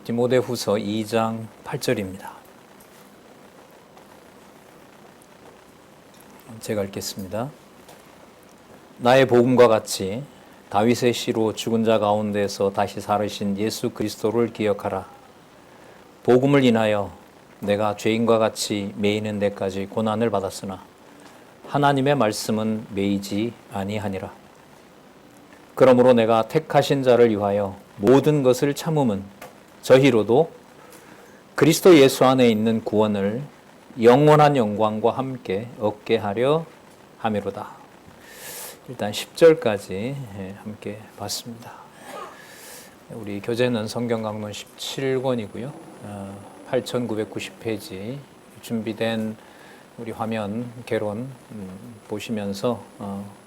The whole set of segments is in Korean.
디모데후서 2장 8절입니다. 제가 읽겠습니다. 나의 복음과 같이 다윗의 씨로 죽은 자 가운데서 다시 살으신 예수 그리스도를 기억하라. 복음을 인하여 내가 죄인과 같이 매이는 데까지 고난을 받았으나 하나님의 말씀은 매이지 아니하니라. 그러므로 내가 택하신 자를 위하여 모든 것을 참음은 저희로도 그리스도 예수 안에 있는 구원을 영원한 영광과 함께 얻게 하려 함이로다. 일단 10절까지 함께 봤습니다. 우리 교재는 성경 강론 17권이고요. 8990페이지 준비된 우리 화면 개론 보시면서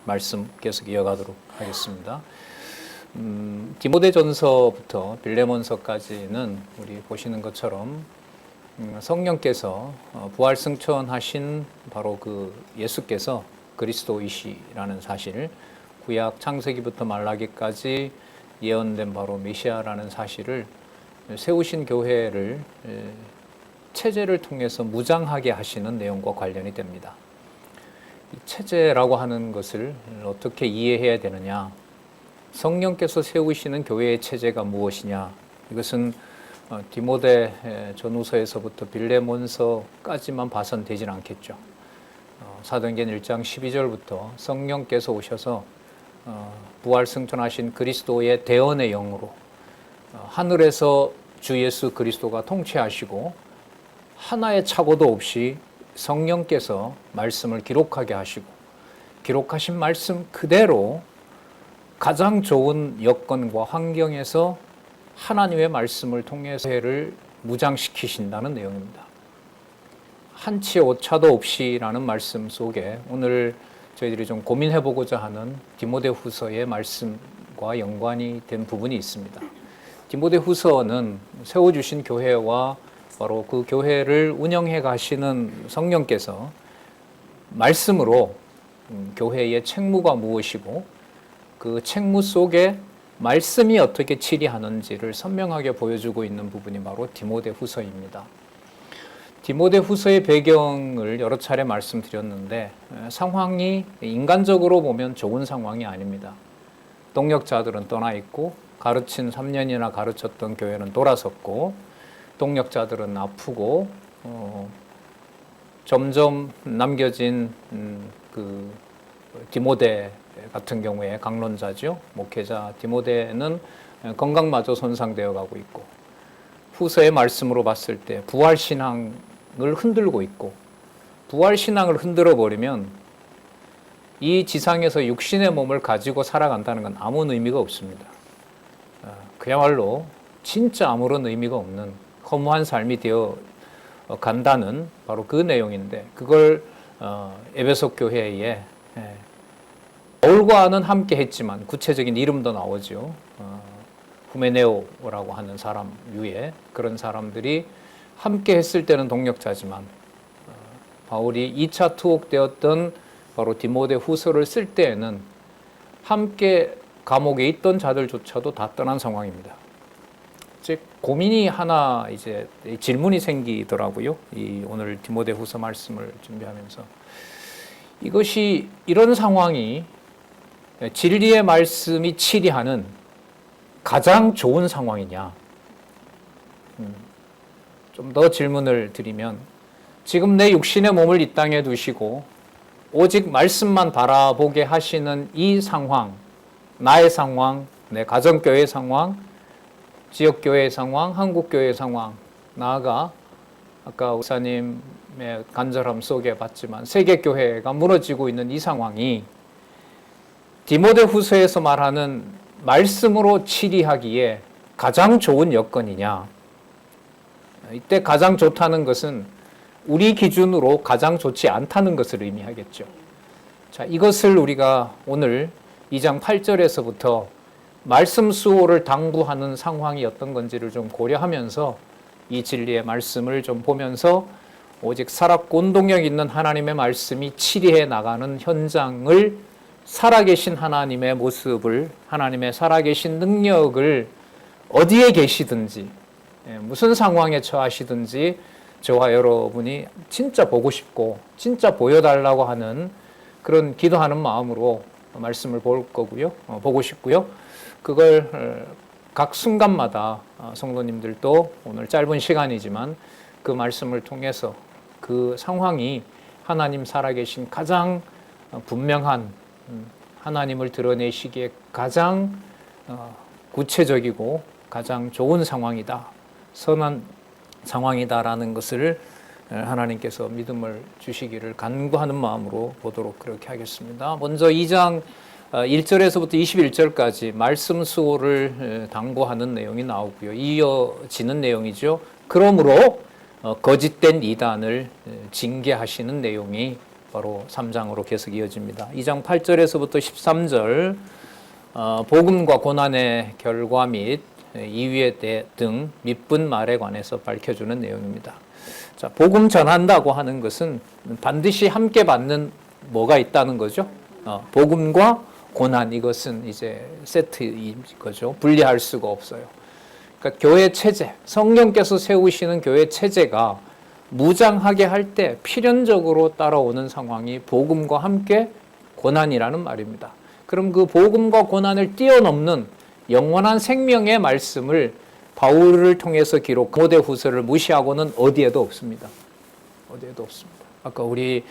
말씀 계속 이어가도록 하겠습니다. 디모데전서부터 빌레몬서까지는 우리 보시는 것처럼 성령께서 부활 승천하신 바로 그 예수께서 그리스도이시라는 사실, 구약 창세기부터 말라기까지 예언된 바로 메시아라는 사실을 세우신 교회를 체제를 통해서 무장하게 하시는 내용과 관련이 됩니다. 이 체제라고 하는 것을 어떻게 이해해야 되느냐? 성령께서 세우시는 교회의 체제가 무엇이냐? 이것은 디모데 전후서에서부터 빌레몬서까지만 봐선 되진 않겠죠. 사도행전 1장 12절부터 성령께서 오셔서 부활 승천하신 그리스도의 대언의 영으로 하늘에서 주 예수 그리스도가 통치하시고 하나의 착오도 없이 성령께서 말씀을 기록하게 하시고 기록하신 말씀 그대로 가장 좋은 여건과 환경에서 하나님의 말씀을 통해서 회를 무장시키신다는 내용입니다. 한치의 오차도 없이라는 말씀 속에 오늘 저희들이 좀 고민해보고자 하는 디모데후서의 말씀과 연관이 된 부분이 있습니다. 디모데후서는 세워주신 교회와 바로 그 교회를 운영해 가시는 성령께서 말씀으로 교회의 책무가 무엇이고 그 책무 속에 말씀이 어떻게 치리하는지를 선명하게 보여주고 있는 부분이 바로 디모데후서입니다. 디모데후서의 배경을 여러 차례 말씀드렸는데 상황이 인간적으로 보면 좋은 상황이 아닙니다. 동력자들은 떠나 있고 가르친 3년이나 가르쳤던 교회는 돌아섰고 동력자들은 아프고 점점 남겨진 그 디모데 같은 경우에 강론자죠. 목회자 디모데는 건강마저 손상되어 가고 있고 후서의 말씀으로 봤을 때 부활신앙을 흔들고 있고 부활신앙을 흔들어 버리면 이 지상에서 육신의 몸을 가지고 살아간다는 건 아무 의미가 없습니다. 그야말로 진짜 아무런 의미가 없는 허무한 삶이 되어 간다는 바로 그 내용인데 그걸 에베소 교회에 바울과는 함께 했지만 구체적인 이름도 나오죠. 후메네오라고 하는 사람 위에 그런 사람들이 함께 했을 때는 동력자지만 바울이 2차 투옥되었던 바로 디모데 후서를 쓸 때에는 함께 감옥에 있던 자들조차도 다 떠난 상황입니다. 즉 고민이 하나 이제 질문이 생기더라고요. 이 오늘 디모데 후서 말씀을 준비하면서 이것이 이런 상황이 진리의 말씀이 치리하는 가장 좋은 상황이냐? 좀 더 질문을 드리면 지금 내 육신의 몸을 이 땅에 두시고 오직 말씀만 바라보게 하시는 이 상황, 나의 상황, 내 가정교회의 상황, 지역교회의 상황, 한국교회의 상황, 나아가 아까 목사님의 간절함 속에 봤지만 세계교회가 무너지고 있는 이 상황이 디모데후서에서 말하는 말씀으로 치리하기에 가장 좋은 여건이냐? 이때 가장 좋다는 것은 우리 기준으로 가장 좋지 않다는 것을 의미하겠죠. 자, 이것을 우리가 오늘 2장 8절에서부터 말씀 수호를 당부하는 상황이 어떤 건지를 좀 고려하면서 이 진리의 말씀을 좀 보면서 오직 살았고 운동력 있는 하나님의 말씀이 치리해 나가는 현장을 살아계신 하나님의 모습을 하나님의 살아계신 능력을 어디에 계시든지 무슨 상황에 처하시든지 저와 여러분이 진짜 보고 싶고 진짜 보여달라고 하는 그런 기도하는 마음으로 말씀을 보고 싶고요. 그걸 각 순간마다 성도님들도 오늘 짧은 시간이지만 그 말씀을 통해서 그 상황이 하나님 살아계신 가장 분명한 하나님을 드러내시기에 가장 구체적이고 가장 좋은 상황이다, 선한 상황이다라는 것을 하나님께서 믿음을 주시기를 간구하는 마음으로 보도록 그렇게 하겠습니다. 먼저 2장 1절에서부터 21절까지 말씀 수호를 당부하는 내용이 나오고요. 이어지는 내용이죠. 그러므로 거짓된 이단을 징계하시는 내용이 바로 3장으로 계속 이어집니다. 2장 8절에서부터 13절 복음과 고난의 결과 및 이유에 등 밑분 말에 관해서 밝혀주는 내용입니다. 자, 복음 전한다고 하는 것은 반드시 함께 받는 뭐가 있다는 거죠. 복음과 고난, 이것은 이제 세트인 거죠. 분리할 수가 없어요. 그러니까 교회 체제, 성령께서 세우시는 교회 체제가 무장하게 할 때 필연적으로 따라오는 상황이 복음과 함께 고난이라는 말입니다. 그럼 그 복음과 고난을 뛰어넘는 영원한 생명의 말씀을 바울을 통해서 기록 디모데후서를 무시하고는 어디에도 없습니다. 어디에도 없습니다. 아까 우리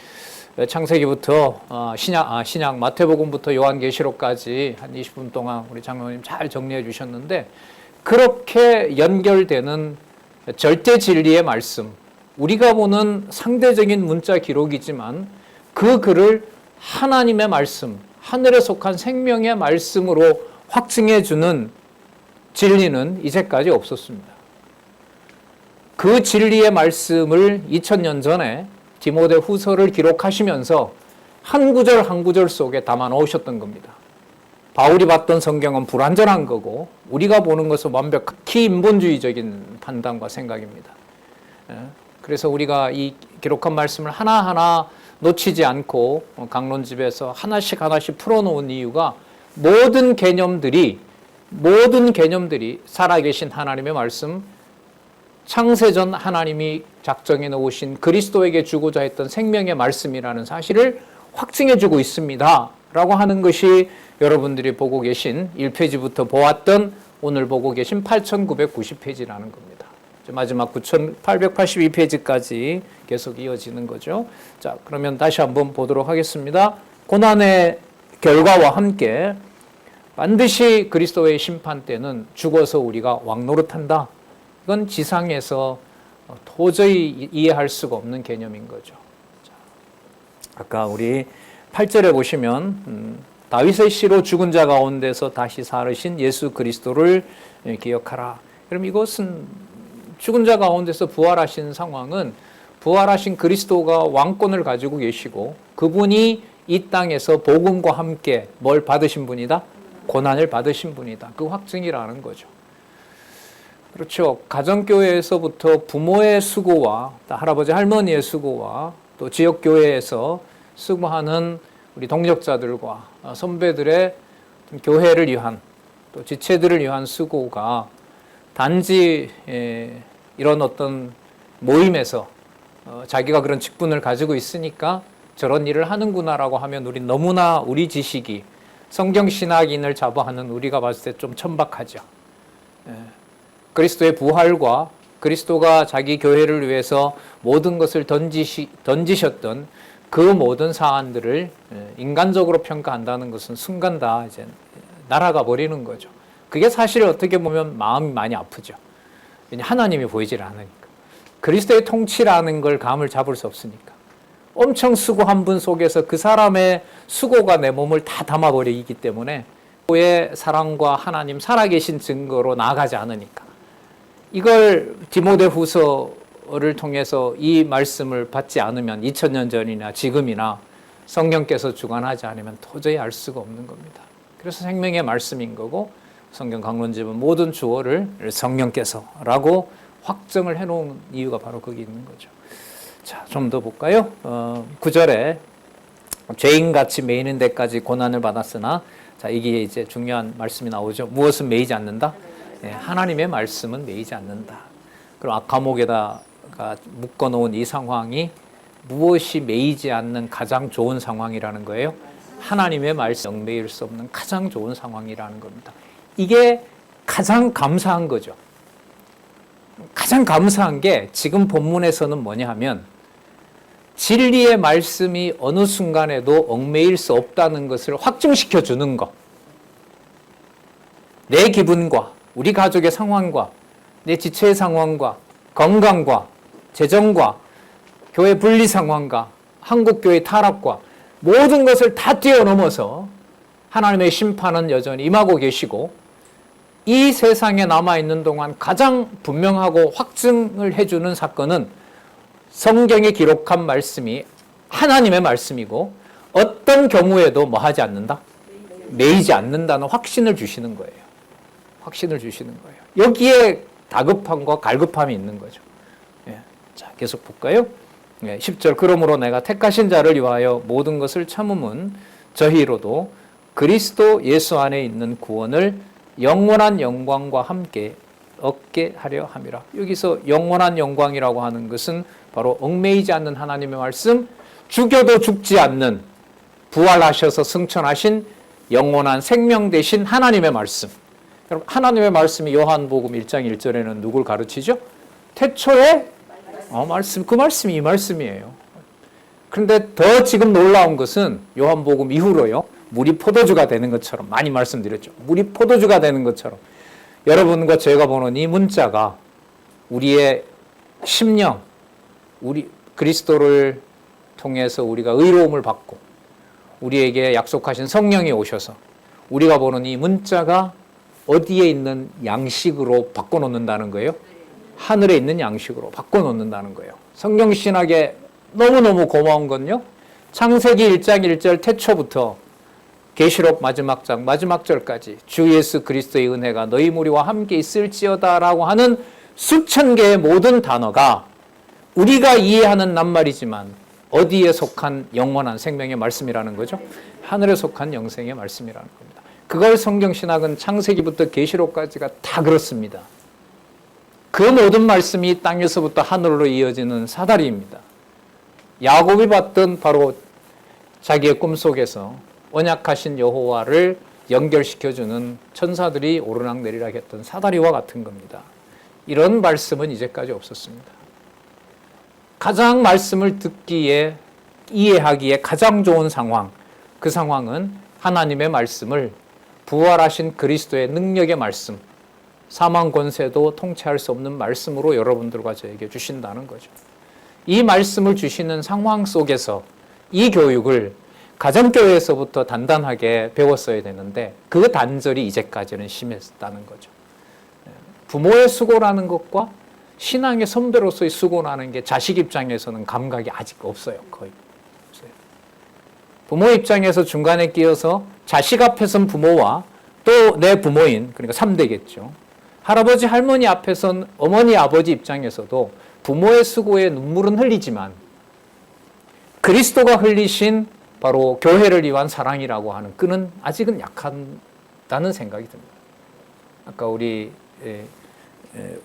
창세기부터 신약 마태복음부터 요한계시록까지 한 20분 동안 우리 장로님 잘 정리해 주셨는데, 그렇게 연결되는 절대 진리의 말씀, 우리가 보는 상대적인 문자 기록이지만 그 글을 하나님의 말씀, 하늘에 속한 생명의 말씀으로 확증해 주는 진리는 이제까지 없었습니다. 그 진리의 말씀을 2000년 전에 디모데 후서를 기록하시면서 한 구절 한 구절 속에 담아 놓으셨던 겁니다. 바울이 봤던 성경은 불완전한 거고 우리가 보는 것은 완벽히 인본주의적인 판단과 생각입니다. 그래서 우리가 이 기록한 말씀을 하나하나 놓치지 않고 강론집에서 하나씩 풀어놓은 이유가 모든 개념들이 살아계신 하나님의 말씀, 창세전 하나님이 작정해 놓으신 그리스도에게 주고자 했던 생명의 말씀이라는 사실을 확증해 주고 있습니다 라고 하는 것이 여러분들이 보고 계신 1페이지부터 보았던 오늘 보고 계신 8990페이지라는 겁니다. 마지막 9882페이지까지 계속 이어지는 거죠. 자, 그러면 다시 한번 보도록 하겠습니다. 고난의 결과와 함께 반드시 그리스도의 심판 때는 죽어서 우리가 왕노릇한다. 이건 지상에서 도저히 이해할 수가 없는 개념인 거죠. 자, 아까 우리 8절에 보시면 다윗의 씨로 죽은 자 가운데서 다시 살으신 예수 그리스도를 기억하라. 그럼 이것은 죽은 자 가운데서 부활하신 상황은 부활하신 그리스도가 왕권을 가지고 계시고 그분이 이 땅에서 복음과 함께 뭘 받으신 분이다? 고난을 받으신 분이다. 그 확증이라는 거죠. 그렇죠. 가정교회에서부터 부모의 수고와 할아버지 할머니의 수고와 또 지역교회에서 수고하는 우리 동력자들과 선배들의 교회를 위한 또 지체들을 위한 수고가 단지 이런 어떤 모임에서 자기가 그런 직분을 가지고 있으니까 저런 일을 하는구나라고 하면 우리 너무나 우리 지식이 성경신학인을 자부하는 우리가 봤을 때 좀 천박하죠. 그리스도의 부활과 그리스도가 자기 교회를 위해서 모든 것을 던지셨던 그 모든 사안들을 인간적으로 평가한다는 것은 순간 다 이제 날아가 버리는 거죠. 그게 사실 어떻게 보면 마음이 많이 아프죠. 하나님이 보이질 않으니까. 그리스도의 통치라는 걸 감을 잡을 수 없으니까. 엄청 수고한 분 속에서 그 사람의 수고가 내 몸을 다 담아버리기 때문에 의 사랑과 하나님 살아계신 증거로 나아가지 않으니까. 이걸 디모데 후서를 통해서 이 말씀을 받지 않으면 2000년 전이나 지금이나 성령께서 주관하지 않으면 도저히 알 수가 없는 겁니다. 그래서 생명의 말씀인 거고 성경 강론집은 모든 주어를 성령께서라고 확정을 해놓은 이유가 바로 거기 있는 거죠. 자, 좀 더 볼까요? 9절에 죄인같이 매이는 데까지 고난을 받았으나, 자, 이게 이제 중요한 말씀이 나오죠. 무엇은 매이지 않는다? 네, 하나님의 말씀은 매이지 않는다. 그럼 감옥에다가 묶어놓은 이 상황이 무엇이 매이지 않는 가장 좋은 상황이라는 거예요? 하나님의 말씀 얽매일 수 없는 가장 좋은 상황이라는 겁니다. 이게 가장 감사한 거죠. 가장 감사한 게 지금 본문에서는 뭐냐 하면 진리의 말씀이 어느 순간에도 얽매일 수 없다는 것을 확증시켜 주는 것. 내 기분과 우리 가족의 상황과 내 지체의 상황과 건강과 재정과 교회 분리 상황과 한국교회 타락과 모든 것을 다 뛰어넘어서 하나님의 심판은 여전히 임하고 계시고 이 세상에 남아있는 동안 가장 분명하고 확증을 해주는 사건은 성경에 기록한 말씀이 하나님의 말씀이고 어떤 경우에도 뭐 하지 않는다? 매이지 않는다는 확신을 주시는 거예요. 확신을 주시는 거예요. 여기에 다급함과 갈급함이 있는 거죠. 예. 자, 계속 볼까요? 10절 그러므로 내가 택하신 자를 위하여 모든 것을 참음은 저희로도 그리스도 예수 안에 있는 구원을 영원한 영광과 함께 얻게 하려 함이라. 여기서 영원한 영광이라고 하는 것은 바로 얽매이지 않는 하나님의 말씀, 죽여도 죽지 않는 부활하셔서 승천하신 영원한 생명 되신 하나님의 말씀. 여러분 하나님의 말씀이 요한복음 1장 1절에는 누굴 가르치죠? 태초에 말씀, 그 말씀이 이 말씀이에요. 그런데 더 지금 놀라운 것은 요한복음 이후로요. 물이 포도주가 되는 것처럼 많이 말씀드렸죠. 물이 포도주가 되는 것처럼 여러분과 제가 보는 이 문자가 우리의 심령, 우리 그리스도를 통해서 우리가 의로움을 받고 우리에게 약속하신 성령이 오셔서 우리가 보는 이 문자가 어디에 있는 양식으로 바꿔놓는다는 거예요? 하늘에 있는 양식으로 바꿔놓는다는 거예요. 성경신학에 너무너무 고마운 건요. 창세기 1장 1절 태초부터 계시록 마지막 장 마지막 절까지 주 예수 그리스도의 은혜가 너희 무리와 함께 있을지어다라고 하는 수천 개의 모든 단어가 우리가 이해하는 낱말이지만 어디에 속한 영원한 생명의 말씀이라는 거죠? 하늘에 속한 영생의 말씀이라는 겁니다. 그걸 성경신학은 창세기부터 계시록까지가 다 그렇습니다. 그 모든 말씀이 땅에서부터 하늘로 이어지는 사다리입니다. 야곱이 봤던 바로 자기의 꿈속에서 언약하신 여호와를 연결시켜주는 천사들이 오르락내리락 했던 사다리와 같은 겁니다. 이런 말씀은 이제까지 없었습니다. 가장 말씀을 듣기에 이해하기에 가장 좋은 상황, 그 상황은 하나님의 말씀을 부활하신 그리스도의 능력의 말씀, 사망 권세도 통치할 수 없는 말씀으로 여러분들과 저에게 주신다는 거죠. 이 말씀을 주시는 상황 속에서 이 교육을 가정교회에서부터 단단하게 배웠어야 되는데 그 단절이 이제까지는 심했다는 거죠. 부모의 수고라는 것과 신앙의 선배로서의 수고라는 게 자식 입장에서는 감각이 아직 없어요. 거의 없어요. 부모 입장에서 중간에 끼어서 자식 앞에선 부모와 또 내 부모인 그러니까 3대겠죠. 할아버지 할머니 앞에선 어머니 아버지 입장에서도 부모의 수고에 눈물은 흘리지만 그리스도가 흘리신 바로 교회를 위한 사랑이라고 하는 끈은 아직은 약하다는 생각이 듭니다. 아까 우리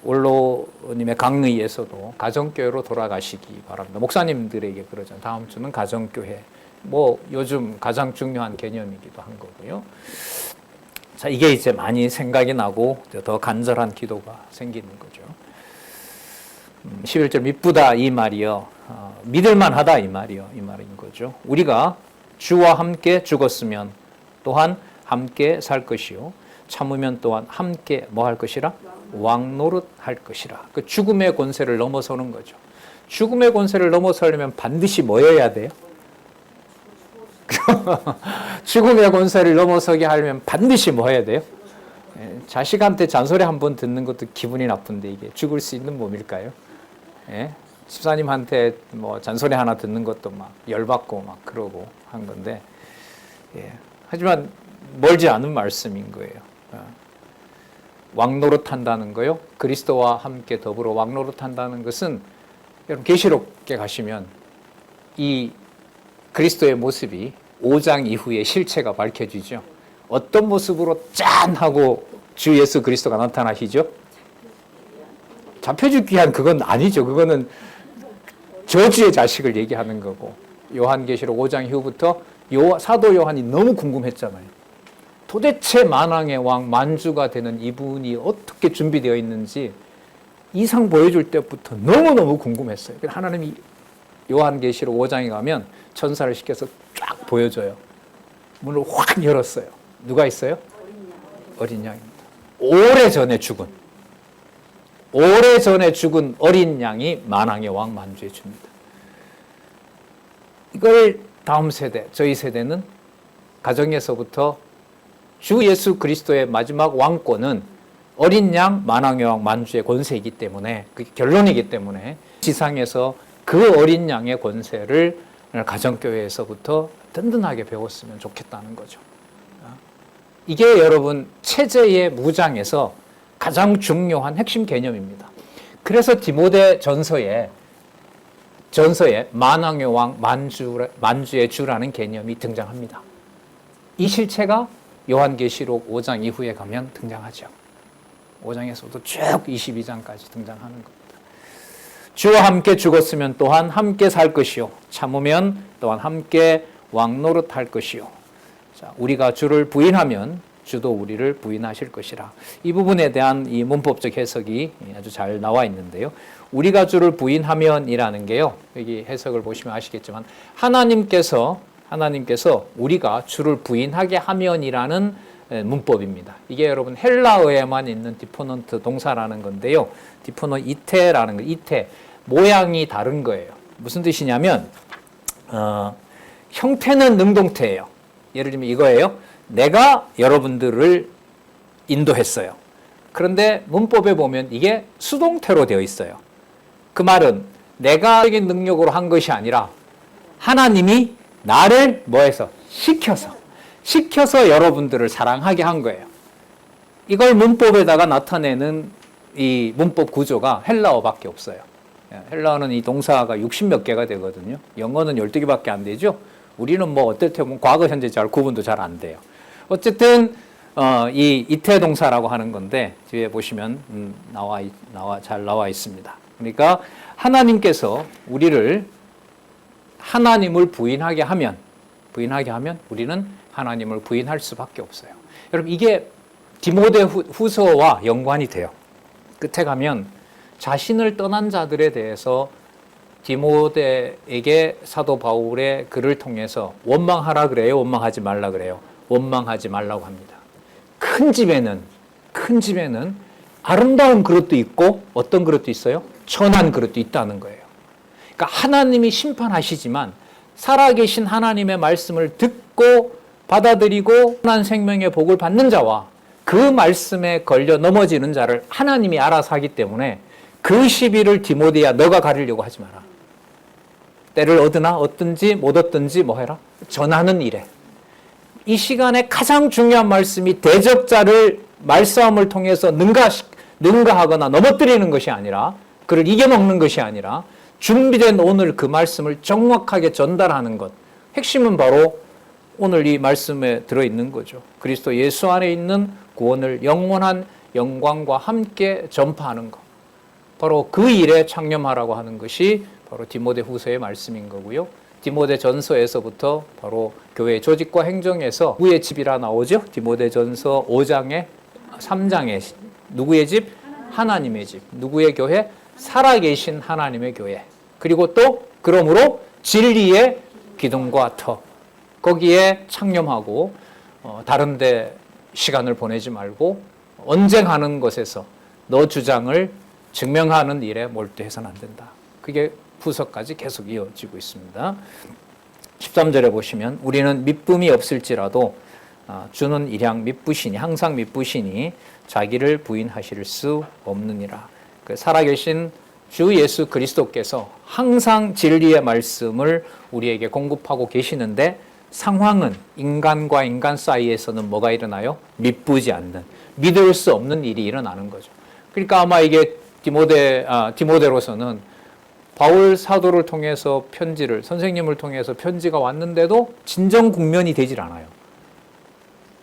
원로님의 강의에서도 가정교회로 돌아가시기 바랍니다. 목사님들에게 그러잖아요. 다음 주는 가정교회. 뭐 요즘 가장 중요한 개념이기도 한 거고요. 자, 이게 이제 많이 생각이 나고 더 간절한 기도가 생기는 거죠. 11절 미쁘다 이 말이요. 믿을만하다 이 말이요. 이 말인 거죠. 우리가 주와 함께 죽었으면 또한 함께 살 것이요. 참으면 또한 함께 뭐 할 것이라? 왕노릇 할 것이라. 그 죽음의 권세를 넘어서는 거죠. 죽음의 권세를 넘어서려면 반드시 뭐여야 돼요? 죽음의 권세를 넘어서게 하려면 반드시 뭐 해야 돼요? 자식한테 잔소리 한번 듣는 것도 기분이 나쁜데 이게 죽을 수 있는 몸일까요? 집사님한테 뭐 잔소리 하나 듣는 것도 막 열받고 막 그러고 한 건데, 하지만 멀지 않은 말씀인 거예요. 왕노릇 한다는 거요. 그리스도와 함께 더불어 왕노릇 한다는 것은 여러분 계시록에 가시면 이 그리스도의 모습이 5장 이후에 실체가 밝혀지죠. 어떤 모습으로 짠 하고 주 예수 그리스도가 나타나시죠? 잡혀주기 위한 그건 아니죠. 그거는 저주의 자식을 얘기하는 거고, 요한계시록 5장 이후부터 사도 요한이 너무 궁금했잖아요. 도대체 만왕의 왕 만주가 되는 이분이 어떻게 준비되어 있는지 이상 보여줄 때부터 너무너무 궁금했어요. 하나님이 요한계시록 5장에 가면 천사를 시켜서 쫙 보여줘요. 문을 확 열었어요. 누가 있어요? 어린 양입니다. 오래전에 죽은 어린 양이 만왕의 왕 만주의 주입니다. 이걸 다음 세대, 저희 세대는 가정에서부터 주 예수 그리스도의 마지막 왕권은 어린 양 만왕의 왕 만주의 권세이기 때문에, 그게 결론이기 때문에 지상에서 그 어린 양의 권세를 가정교회에서부터 든든하게 배웠으면 좋겠다는 거죠. 이게 여러분 체제의 무장에서 가장 중요한 핵심 개념입니다. 그래서 디모데 전서에 만왕의 왕 만주의 주라는 개념이 등장합니다. 이 실체가 요한계시록 5장 이후에 가면 등장하죠. 5장에서도 쭉 22장까지 등장하는 겁니다. 주와 함께 죽었으면 또한 함께 살 것이요, 참으면 또한 함께 왕노릇할 것이요. 자, 우리가 주를 부인하면 주도 우리를 부인하실 것이라. 이 부분에 대한 이 문법적 해석이 아주 잘 나와 있는데요. 우리가 주를 부인하면이라는 게요, 여기 해석을 보시면 아시겠지만 하나님께서 우리가 주를 부인하게 하면이라는 문법입니다. 이게 여러분 헬라어에만 있는 디포넌트 동사라는 건데요. 디포넌 이테라는 거, 이테 모양이 다른 거예요. 무슨 뜻이냐면 형태는 능동태예요. 예를 들면 이거예요. 내가 여러분들을 인도했어요. 그런데 문법에 보면 이게 수동태로 되어 있어요. 그 말은 내가 적인 능력으로 한 것이 아니라 하나님이 나를 뭐해서? 시켜서 여러분들을 사랑하게 한 거예요. 이걸 문법에다가 나타내는 이 문법 구조가 헬라어밖에 없어요. 헬라어는 이 동사가 60몇 개가 되거든요. 영어는 12개밖에 안 되죠. 우리는 뭐 어떨 때 보면 과거, 현재 잘 구분도 잘 안 돼요. 어쨌든 이 이태 동사라고 하는 건데 뒤에 보시면 잘 나와 있습니다. 그러니까 하나님께서 우리를 하나님을 부인하게 하면 우리는 하나님을 부인할 수밖에 없어요. 여러분 이게 디모데 후서와 연관이 돼요. 끝에 가면 자신을 떠난 자들에 대해서 디모데에게 사도 바울의 글을 통해서 원망하라 그래요? 원망하지 말라 그래요? 원망하지 말라고 합니다. 큰 집에는 아름다운 그릇도 있고 어떤 그릇도 있어요? 천한 그릇도 있다는 거예요. 그러니까 하나님이 심판하시지만 살아계신 하나님의 말씀을 듣고 받아들이고 선한 생명의 복을 받는 자와 그 말씀에 걸려 넘어지는 자를 하나님이 알아서 하기 때문에 그 시비를 디모데야 너가 가리려고 하지 마라. 때를 얻으나 얻든지 못 얻든지 뭐 해라? 전하는 일에. 이 시간에 가장 중요한 말씀이 대적자를 말싸움을 통해서 능가하거나 넘어뜨리는 것이 아니라, 그를 이겨먹는 것이 아니라 준비된 오늘 그 말씀을 정확하게 전달하는 것. 핵심은 바로 오늘 이 말씀에 들어있는 거죠. 그리스도 예수 안에 있는 구원을 영원한 영광과 함께 전파하는 것. 바로 그 일에 창념하라고 하는 것이 바로 디모데 후서의 말씀인 거고요. 디모데 전서에서부터 바로 교회 조직과 행정에서 누구의 집이라 나오죠? 디모데 전서 5장에 3장에 누구의 집? 하나님의 집. 누구의 교회? 살아계신 하나님의 교회. 그리고 또 그러므로 진리의 기둥과 터. 거기에 창념하고 다른 데 시간을 보내지 말고 언쟁하는 것에서 너 주장을 증명하는 일에 몰두해서는 안 된다. 그게 후서까지 계속 이어지고 있습니다. 13절에 보시면 우리는 미쁨이 없을지라도 주는 일양 미쁘시니 항상 미쁘시니 자기를 부인하실 수 없느니라. 그 살아계신 주 예수 그리스도께서 항상 진리의 말씀을 우리에게 공급하고 계시는데 상황은 인간과 인간 사이에서는 뭐가 일어나요? 미쁘지 않는, 믿을 수 없는 일이 일어나는 거죠. 그러니까 아마 이게 디모데로서는 바울 사도를 통해서 선생님을 통해서 편지가 왔는데도 진정 국면이 되질 않아요.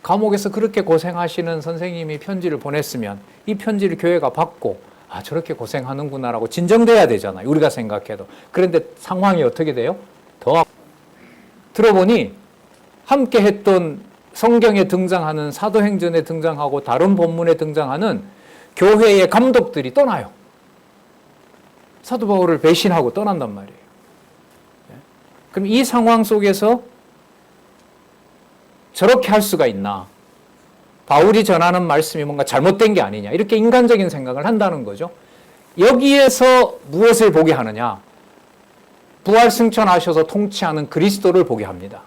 감옥에서 그렇게 고생하시는 선생님이 편지를 보냈으면 이 편지를 교회가 받고 아, 저렇게 고생하는구나라고 진정돼야 되잖아요. 우리가 생각해도. 그런데 상황이 어떻게 돼요? 더 들어보니 함께 했던 성경에 등장하는 사도행전에 등장하고 다른 본문에 등장하는 교회의 감독들이 떠나요. 사도 바울을 배신하고 떠난단 말이에요. 그럼 이 상황 속에서 저렇게 할 수가 있나? 바울이 전하는 말씀이 뭔가 잘못된 게 아니냐? 이렇게 인간적인 생각을 한다는 거죠. 여기에서 무엇을 보게 하느냐? 부활 승천하셔서 통치하는 그리스도를 보게 합니다.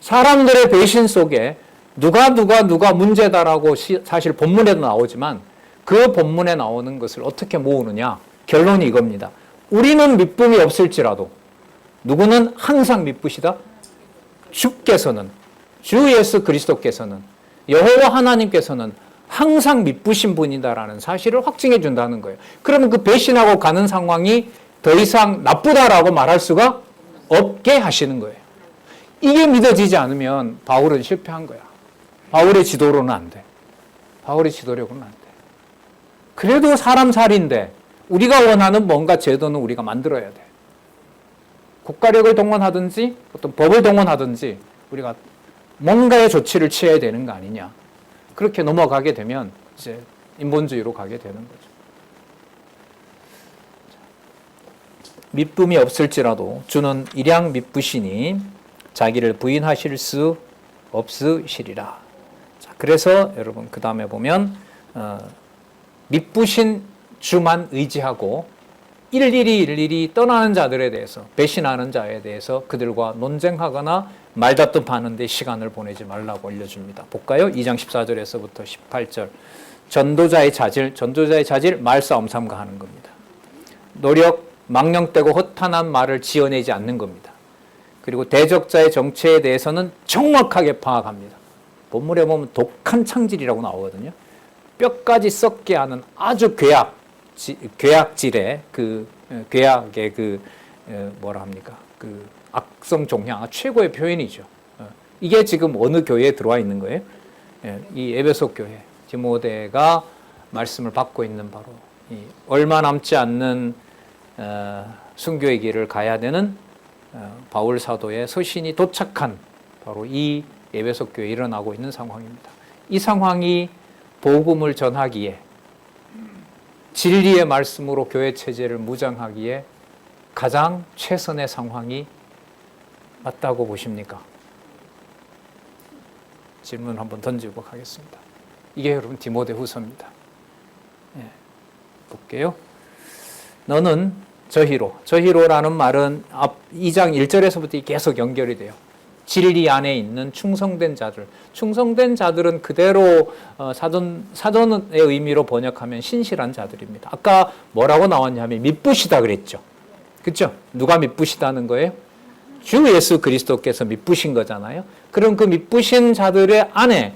사람들의 배신 속에 누가 문제다라고 사실 본문에도 나오지만 그 본문에 나오는 것을 어떻게 모으느냐? 결론이 이겁니다. 우리는 미쁨이 없을지라도 누구는 항상 미쁘시다? 주께서는, 주 예수 그리스도께서는, 여호와 하나님께서는 항상 미쁘신 분이다라는 사실을 확증해 준다는 거예요. 그러면 그 배신하고 가는 상황이 더 이상 나쁘다라고 말할 수가 없게 하시는 거예요. 이게 믿어지지 않으면 바울은 실패한 거야. 바울의 지도로는 안 돼. 바울의 지도력은 안 돼. 그래도 사람 살인데 우리가 원하는 뭔가 제도는 우리가 만들어야 돼. 국가력을 동원하든지 어떤 법을 동원하든지 우리가 뭔가의 조치를 취해야 되는 거 아니냐. 그렇게 넘어가게 되면 이제 인본주의로 가게 되는 거죠. 미쁨이 없을지라도 주는 일양 미쁘시니 자기를 부인하실 수 없으시리라. 자, 그래서 여러분 그 다음에 보면 미쁘신 주만 의지하고 일일이 떠나는 자들에 대해서, 배신하는 자에 대해서 그들과 논쟁하거나 말다툼하는 데 시간을 보내지 말라고 알려줍니다. 볼까요? 2장 14절에서부터 18절. 전도자의 자질 말싸움 삼가하는 겁니다. 노력, 망령되고 허탄한 말을 지어내지 않는 겁니다. 그리고 대적자의 정체에 대해서는 정확하게 파악합니다. 본문에 보면 독한 창질이라고 나오거든요. 뼈까지 썩게 하는 아주 괴악질의 괴악의 뭐라 합니까? 악성 종향 최고의 표현이죠. 이게 지금 어느 교회에 들어와 있는 거예요? 이 에베소 교회 디모데가 말씀을 받고 있는 바로 이 얼마 남지 않는 순교의 길을 가야 되는 바울 사도의 서신이 도착한 바로 이 에베소 교회에 일어나고 있는 상황입니다. 이 상황이 복음을 전하기에 진리의 말씀으로 교회 체제를 무장하기에 가장 최선의 상황이 맞다고 보십니까? 질문 한번 던지고 가겠습니다. 이게 여러분 디모데후서입니다. 볼게요. 너는 저희로라는 말은 2장 1절에서부터 계속 연결이 돼요. 진리 안에 있는 충성된 자들은 그대로 사전의 의미로 번역하면 신실한 자들입니다. 아까 뭐라고 나왔냐면 미쁘시다 그랬죠. 그렇죠? 누가 미쁘시다는 거예요? 주 예수 그리스도께서 미쁘신 거잖아요. 그럼 그 미쁘신 자들의 안에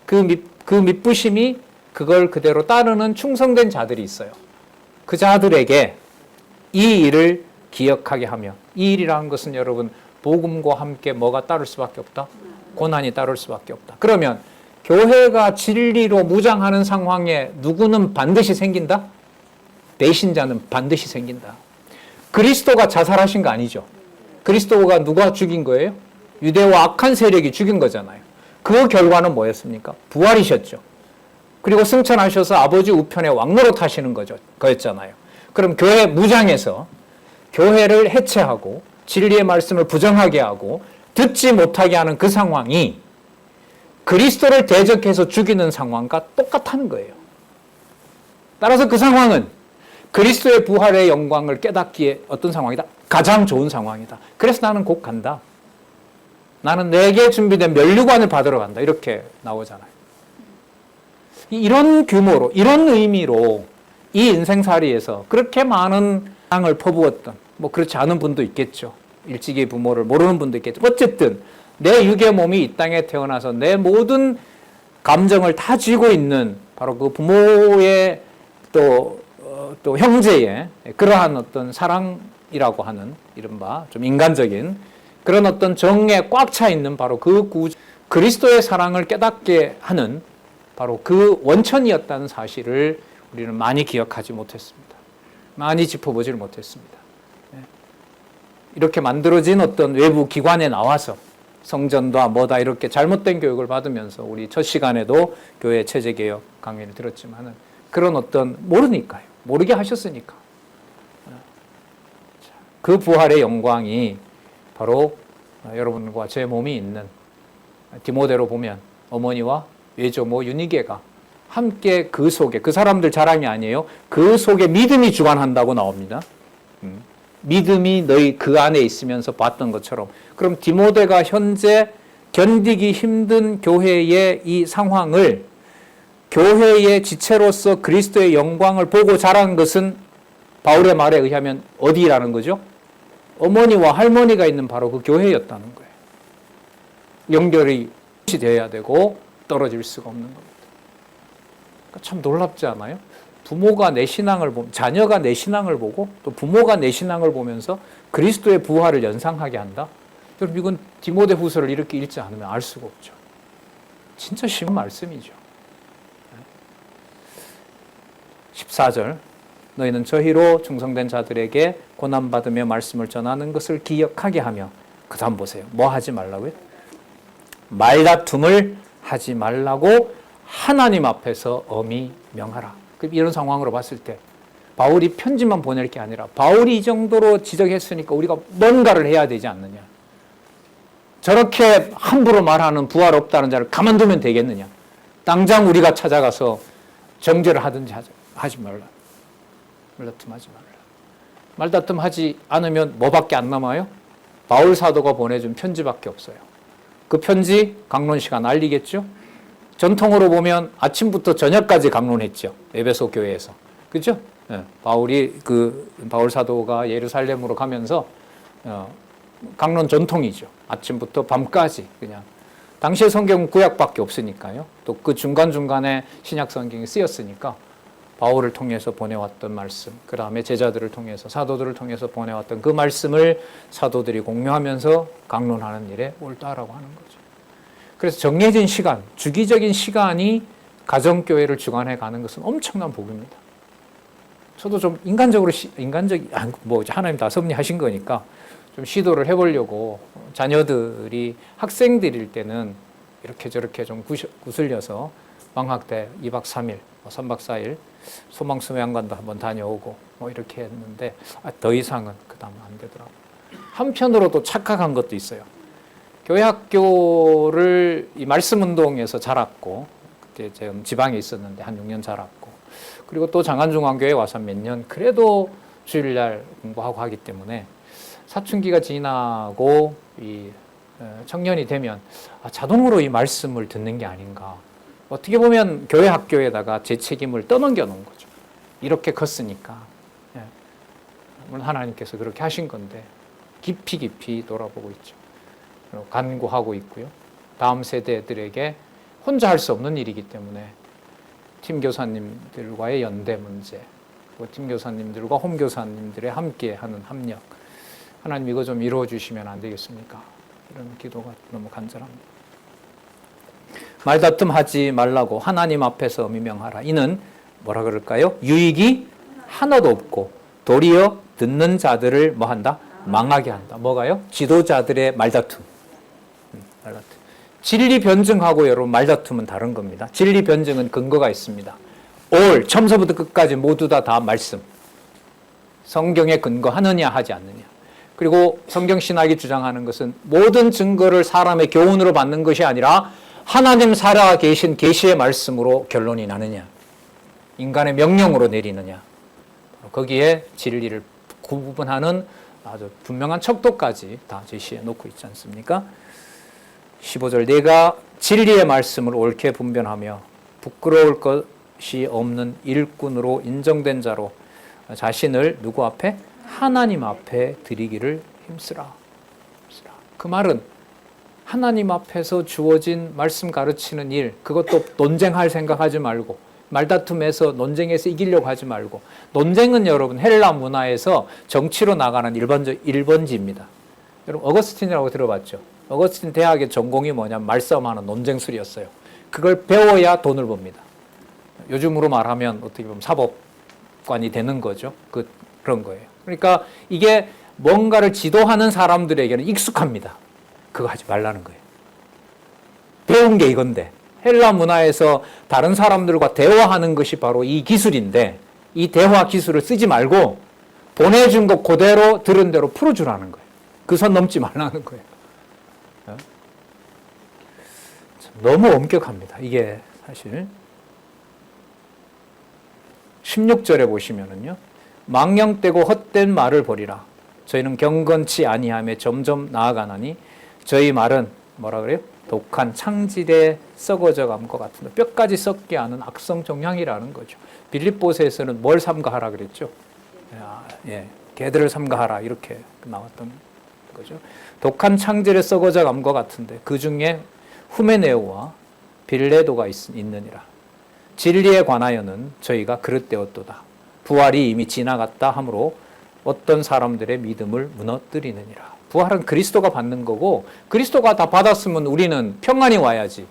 그 미쁘심이 그걸 그대로 따르는 충성된 자들이 있어요. 그 자들에게 이 일을 기억하게 하며, 이 일이라는 것은 여러분 복음과 함께 뭐가 따를 수밖에 없다? 고난이 따를 수밖에 없다. 그러면 교회가 진리로 무장하는 상황에 누구는 반드시 생긴다? 배신자는 반드시 생긴다. 그리스도가 자살하신 거 아니죠. 그리스도가 누가 죽인 거예요? 유대와 악한 세력이 죽인 거잖아요. 그 결과는 뭐였습니까? 부활이셨죠. 그리고 승천하셔서 아버지 우편에 왕노릇 하시는 거였잖아요. 그럼 교회 무장해서 교회를 해체하고 진리의 말씀을 부정하게 하고 듣지 못하게 하는 그 상황이 그리스도를 대적해서 죽이는 상황과 똑같다는 거예요. 따라서 그 상황은 그리스도의 부활의 영광을 깨닫기에 어떤 상황이다? 가장 좋은 상황이다. 그래서 나는 곧 간다. 나는 내게 준비된 면류관을 받으러 간다. 이렇게 나오잖아요. 이런 규모로, 이런 의미로 이 인생살이에서 그렇게 많은 땅을 퍼부었던, 뭐 그렇지 않은 분도 있겠죠. 일찍이 부모를 모르는 분도 있겠죠. 어쨌든 내 육의 몸이 이 땅에 태어나서 내 모든 감정을 다 쥐고 있는 바로 그 부모의 또 형제의 그러한 어떤 사랑이라고 하는 이른바 좀 인간적인 그런 어떤 정에 꽉 차 있는 바로 그 그리스도의 사랑을 깨닫게 하는 바로 그 원천이었다는 사실을 우리는 많이 기억하지 못했습니다. 많이 짚어보지를 못했습니다. 이렇게 만들어진 어떤 외부 기관에 나와서 성전다 뭐다 이렇게 잘못된 교육을 받으면서 우리 첫 시간에도 교회 체제개혁 강의를 들었지만은 그런 어떤 모르니까요. 모르게 하셨으니까. 그 부활의 영광이 바로 여러분과 제 몸이 있는 디모데로 보면 어머니와 외조모 유니게가 함께 그 속에, 그 사람들 자랑이 아니에요. 그 속에 믿음이 주관한다고 나옵니다. 믿음이 너희 그 안에 있으면서 봤던 것처럼. 그럼 디모데가 현재 견디기 힘든 교회의 이 상황을 교회의 지체로서 그리스도의 영광을 보고 자란 것은 바울의 말에 의하면 어디라는 거죠? 어머니와 할머니가 있는 바로 그 교회였다는 거예요. 연결이 되어야 되고 떨어질 수가 없는 겁니다. 그러니까 참 놀랍지 않아요? 부모가 내 신앙을 보면, 자녀가 내 신앙을 보고 또 부모가 내 신앙을 보면서 그리스도의 부활을 연상하게 한다? 여러분 이건 디모데 후서를 이렇게 읽지 않으면 알 수가 없죠. 진짜 심한 말씀이죠. 14절 너희는 저희로 충성된 자들에게 고난받으며 말씀을 전하는 것을 기억하게 하며 그 다음 보세요. 뭐 하지 말라고요? 말다툼을 하지 말라고 하나님 앞에서 엄히 명하라. 이런 상황으로 봤을 때 바울이 편지만 보낼 게 아니라 바울이 이 정도로 지적했으니까 우리가 뭔가를 해야 되지 않느냐. 저렇게 함부로 말하는 부활 없다는 자를 가만두면 되겠느냐. 당장 우리가 찾아가서 정죄를 하든지 하지 말라. 말다툼하지 말라. 말다툼하지 않으면 뭐밖에 안 남아요? 바울 사도가 보내준 편지밖에 없어요. 그 편지 강론시간 알리겠죠? 전통으로 보면 아침부터 저녁까지 강론했죠. 에베소 교회에서. 그죠? 네. 바울 사도가 예루살렘으로 가면서 강론 전통이죠. 아침부터 밤까지 그냥. 당시의 성경은 구약밖에 없으니까요. 또 그 중간중간에 신약 성경이 쓰였으니까 바울을 통해서 보내왔던 말씀, 그 다음에 제자들을 통해서, 사도들을 통해서 보내왔던 그 말씀을 사도들이 공유하면서 강론하는 일에 올따라고 하는 거죠. 그래서 정해진 시간, 주기적인 시간이 가정교회를 주관해 가는 것은 엄청난 복입니다. 저도 좀 하나님 다 섭리하신 거니까 좀 시도를 해보려고 자녀들이 학생들일 때는 이렇게 저렇게 좀 구슬려서 방학 때 2박 3일, 3박 4일 소망수양관도 한번 다녀오고 이렇게 했는데 더 이상은 그 다음은 안 되더라고요. 한편으로도 착각한 것도 있어요. 교회 학교를 이 말씀운동에서 자랐고 그때 제가 지방에 있었는데 한 6년 자랐고 그리고 또 장안중앙교회 와서 몇 년 그래도 주일날 공부하고 하기 때문에 사춘기가 지나고 이 청년이 되면 자동으로 이 말씀을 듣는 게 아닌가. 어떻게 보면 교회 학교에다가 제 책임을 떠넘겨 놓은 거죠. 이렇게 컸으니까. 물론 하나님께서 그렇게 하신 건데 깊이 돌아보고 있죠. 간구하고 있고요. 다음 세대들에게 혼자 할 수 없는 일이기 때문에 팀 교사님들과의 연대 문제, 팀 교사님들과 홈 교사님들의 함께하는 협력, 하나님 이거 좀 이루어 주시면 안 되겠습니까? 이런 기도가 너무 간절합니다. 말다툼하지 말라고 하나님 앞에서 미명하라. 이는 뭐라 그럴까요? 유익이 하나도 없고 도리어 듣는 자들을 뭐 한다? 망하게 한다. 뭐가요? 지도자들의 말다툼. 진리 변증하고 여러분 말다툼은 다른 겁니다. 진리 변증은 근거가 있습니다. 처음서부터 끝까지 모두 다 말씀. 성경에 근거하느냐 하지 않느냐. 그리고 성경신학이 주장하는 것은 모든 증거를 사람의 교훈으로 받는 것이 아니라 하나님 살아 계신 계시의 말씀으로 결론이 나느냐. 인간의 명령으로 내리느냐. 거기에 진리를 구분하는 아주 분명한 척도까지 다 제시해 놓고 있지 않습니까? 15절 내가 진리의 말씀을 옳게 분별하며 부끄러울 것이 없는 일꾼으로 인정된 자로 자신을 누구 앞에? 하나님 앞에 드리기를 힘쓰라. 그 말은 하나님 앞에서 주어진 말씀 가르치는 일, 그것도 논쟁할 생각하지 말고 말다툼에서 논쟁에서 이기려고 하지 말고 논쟁은 여러분 헬라 문화에서 정치로 나가는 1번지입니다. 여러분 어거스틴이라고 들어봤죠? 어거스틴 대학의 전공이 뭐냐면 말싸움하는 논쟁술이었어요. 그걸 배워야 돈을 법니다. 요즘으로 말하면 어떻게 보면 사법관이 되는 거죠. 그런 거예요. 그러니까 이게 뭔가를 지도하는 사람들에게는 익숙합니다. 그거 하지 말라는 거예요. 배운 게 이건데, 헬라 문화에서 다른 사람들과 대화하는 것이 바로 이 기술인데, 이 대화 기술을 쓰지 말고 보내준 것 그대로 들은 대로 풀어주라는 거예요. 그 선 넘지 말라는 거예요. 너무 엄격합니다. 이게 사실 16절에 보시면은요, 망령되고 헛된 말을 버리라. 저희는 경건치 아니하며 점점 나아가나니 저희 말은 뭐라 그래요? 독한 창질에 썩어져 간 것 같은데 뼈까지 썩게 하는 악성 종향이라는 거죠. 빌립보서에서는 뭘 삼가하라 그랬죠? 개들을 삼가하라 이렇게 나왔던 거죠. 독한 창질에 썩어져 간 것 같은데 그 중에 후메네오와 빌레도가 있느니라. 진리에 관하여는 저희가 그릇되었도다. 부활이 이미 지나갔다 하므로 어떤 사람들의 믿음을 무너뜨리느니라. 부활은 그리스도가 받는 거고 그리스도가 다 받았으면 우리는 평안이 와야지.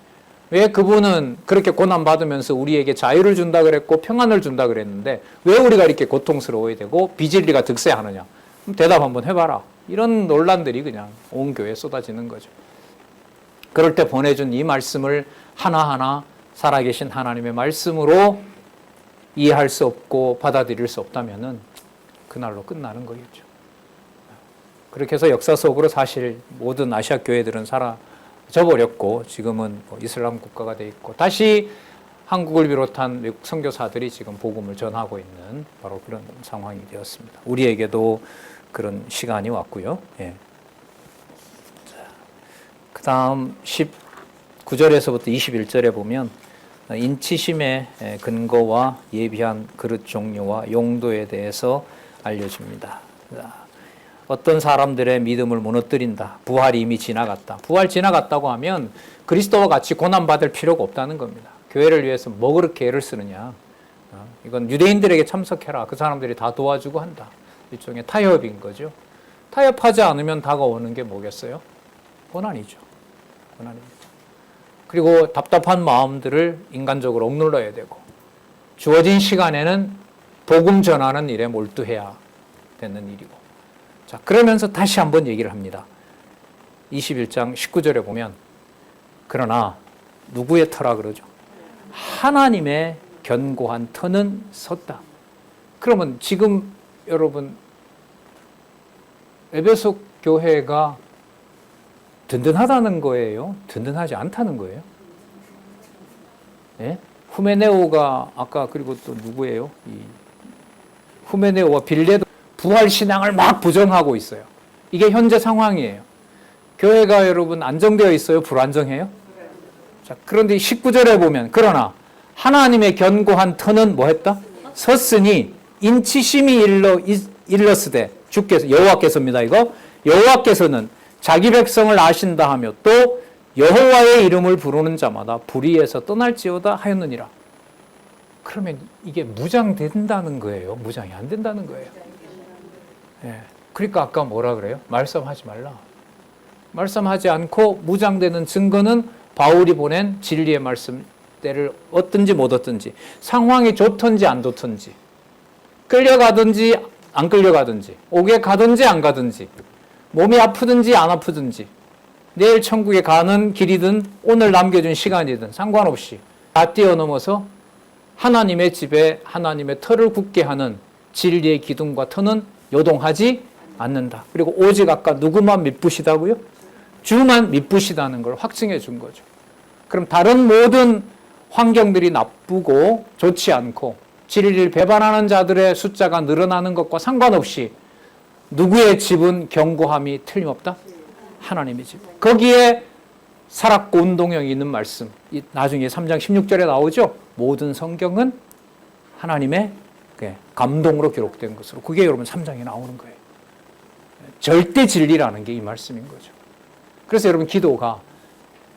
왜 그분은 그렇게 고난받으면서 우리에게 자유를 준다 그랬고 평안을 준다 그랬는데 왜 우리가 이렇게 고통스러워야 되고 비진리가 득세하느냐. 그럼 대답 한번 해봐라. 이런 논란들이 그냥 온 교회에 쏟아지는 거죠. 그럴 때 보내준 이 말씀을 하나하나 살아계신 하나님의 말씀으로 이해할 수 없고 받아들일 수 없다면은 그날로 끝나는 거겠죠. 그렇게 해서 역사 속으로 사실 모든 아시아 교회들은 사라져버렸고 지금은 이슬람 국가가 돼 있고 다시 한국을 비롯한 외국 선교사들이 지금 복음을 전하고 있는 바로 그런 상황이 되었습니다. 우리에게도 그런 시간이 왔고요. 예. 그 다음 19절에서부터 21절에 보면 인치심의 근거와 예비한 그릇 종류와 용도에 대해서 알려줍니다. 어떤 사람들의 믿음을 무너뜨린다. 부활이 이미 지나갔다. 부활 지나갔다고 하면 그리스도와 같이 고난받을 필요가 없다는 겁니다. 교회를 위해서 뭐 그렇게 애를 쓰느냐. 이건 유대인들에게 참석해라. 그 사람들이 다 도와주고 한다. 일종의 타협인 거죠. 타협하지 않으면 다가오는 게 뭐겠어요? 고난이죠. 고난입니다. 그리고 답답한 마음들을 인간적으로 억눌러야 되고 주어진 시간에는 복음 전하는 일에 몰두해야 되는 일이고 자 그러면서 다시 한번 얘기를 합니다. 21장 19절에 보면 그러나 누구의 터라 그러죠? 하나님의 견고한 터는 섰다. 그러면 지금 여러분 에베소 교회가 든든하다는 거예요? 든든하지 않다는 거예요? 예? 후메네오가 아까 그리고 또 누구예요? 후메네오와 빌레도 부활 신앙을 막 부정하고 있어요. 이게 현재 상황이에요. 교회가 여러분 안정되어 있어요? 불안정해요? 자, 그런데 19절에 보면 그러나 하나님의 견고한 터는 뭐 했다? 섰으니 인치심이 일렀으되 주께서 여호와께서입니다. 이거 여호와께서는 자기 백성을 아신다 하며 또 여호와의 이름을 부르는 자마다 불의에서 떠날지어다 하였느니라. 그러면 이게 무장된다는 거예요? 무장이 안 된다는 거예요? 예. 그러니까 아까 뭐라 그래요? 말씀하지 말라. 말씀하지 않고 무장되는 증거는 바울이 보낸 진리의 말씀대를 얻든지 못 얻든지 상황이 좋든지 안 좋든지 끌려가든지 안 끌려가든지 옥에 가든지 안 가든지 몸이 아프든지 안 아프든지 내일 천국에 가는 길이든 오늘 남겨준 시간이든 상관없이 다 뛰어넘어서 하나님의 집에 하나님의 터를 굳게 하는 진리의 기둥과 터는 요동하지 않는다. 그리고 오직 아까 누구만 미쁘시다고요? 주만 미쁘시다는 걸 확증해 준 거죠. 그럼 다른 모든 환경들이 나쁘고 좋지 않고 진리를 배반하는 자들의 숫자가 늘어나는 것과 상관없이 누구의 집은 견고함이 틀림없다? 하나님의 집. 거기에 살았고 운동형이 있는 말씀. 나중에 3장 16절에 나오죠. 모든 성경은 하나님의 감동으로 기록된 것으로. 그게 여러분 3장에 나오는 거예요. 절대 진리라는 게 이 말씀인 거죠. 그래서 여러분 기도가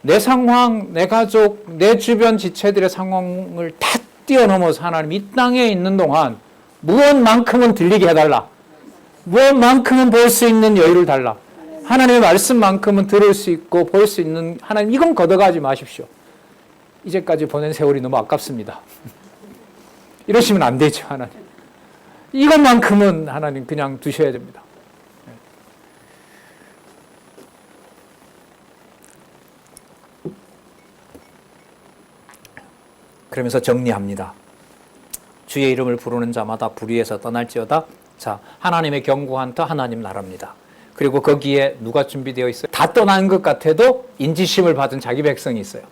내 상황, 내 가족, 내 주변 지체들의 상황을 다 뛰어넘어서 하나님 이 땅에 있는 동안 무엇만큼은 들리게 해달라. 무엇만큼은 볼 수 있는 여유를 달라. 하나님의 말씀만큼은 들을 수 있고 볼 수 있는 하나님 이건 걷어가지 마십시오. 이제까지 보낸 세월이 너무 아깝습니다. 이러시면 안 되죠, 하나님. 이것만큼은 하나님 그냥 두셔야 됩니다. 그러면서 정리합니다. 주의 이름을 부르는 자마다 불의에서 떠날지어다. 자, 하나님의 경고한 터 하나님 나라입니다. 그리고 거기에 누가 준비되어 있어요? 다 떠난 것 같아도 인지심을 받은 자기 백성이 있어요.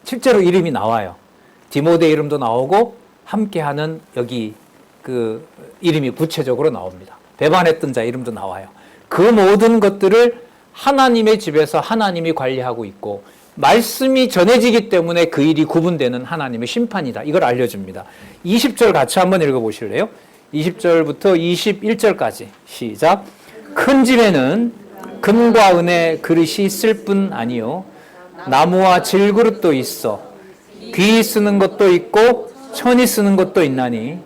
실제로 이름이 나와요. 디모데 이름도 나오고 함께하는 여기 그 이름이 구체적으로 나옵니다. 배반했던 자 이름도 나와요. 그 모든 것들을 하나님의 집에서 하나님이 관리하고 있고 말씀이 전해지기 때문에 그 일이 구분되는 하나님의 심판이다. 이걸 알려줍니다. 20절 같이 한번 읽어보실래요? 20절부터 21절까지 시작. 큰 집에는 금과 은의 그릇이 있을 뿐 아니요 나무와 질그릇도 있어 귀 쓰는 것도 있고 천이 쓰는 것도 있나니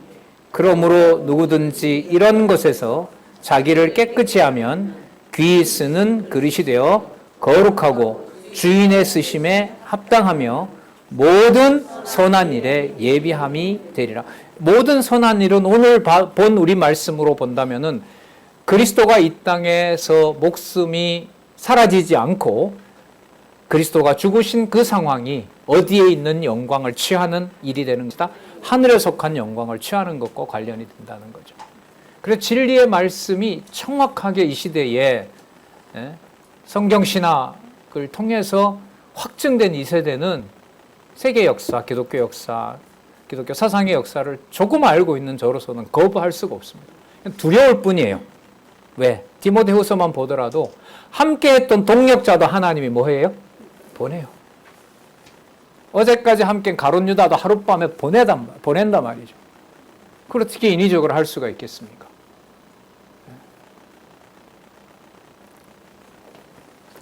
그러므로 누구든지 이런 것에서 자기를 깨끗이 하면 귀 쓰는 그릇이 되어 거룩하고 주인의 쓰심에 합당하며 모든 선한 일에 예비함이 되리라. 모든 선한 일은 오늘 본 우리 말씀으로 본다면은 그리스도가 이 땅에서 목숨이 사라지지 않고 그리스도가 죽으신 그 상황이 어디에 있는 영광을 취하는 일이 되는 것이다. 하늘에 속한 영광을 취하는 것과 관련이 된다는 거죠. 그래서 진리의 말씀이 정확하게 이 시대에 성경 신학을 통해서 확증된 이 세대는 세계 역사, 기독교 역사, 기독교 사상의 역사를 조금 알고 있는 저로서는 거부할 수가 없습니다. 두려울 뿐이에요. 왜? 디모데후서만 보더라도 함께했던 동역자도 하나님이 뭐해요? 보내요. 어제까지 함께 가룟 유다도 하룻밤에 보낸단 말이죠. 그걸 어떻게 인위적으로 할 수가 있겠습니까?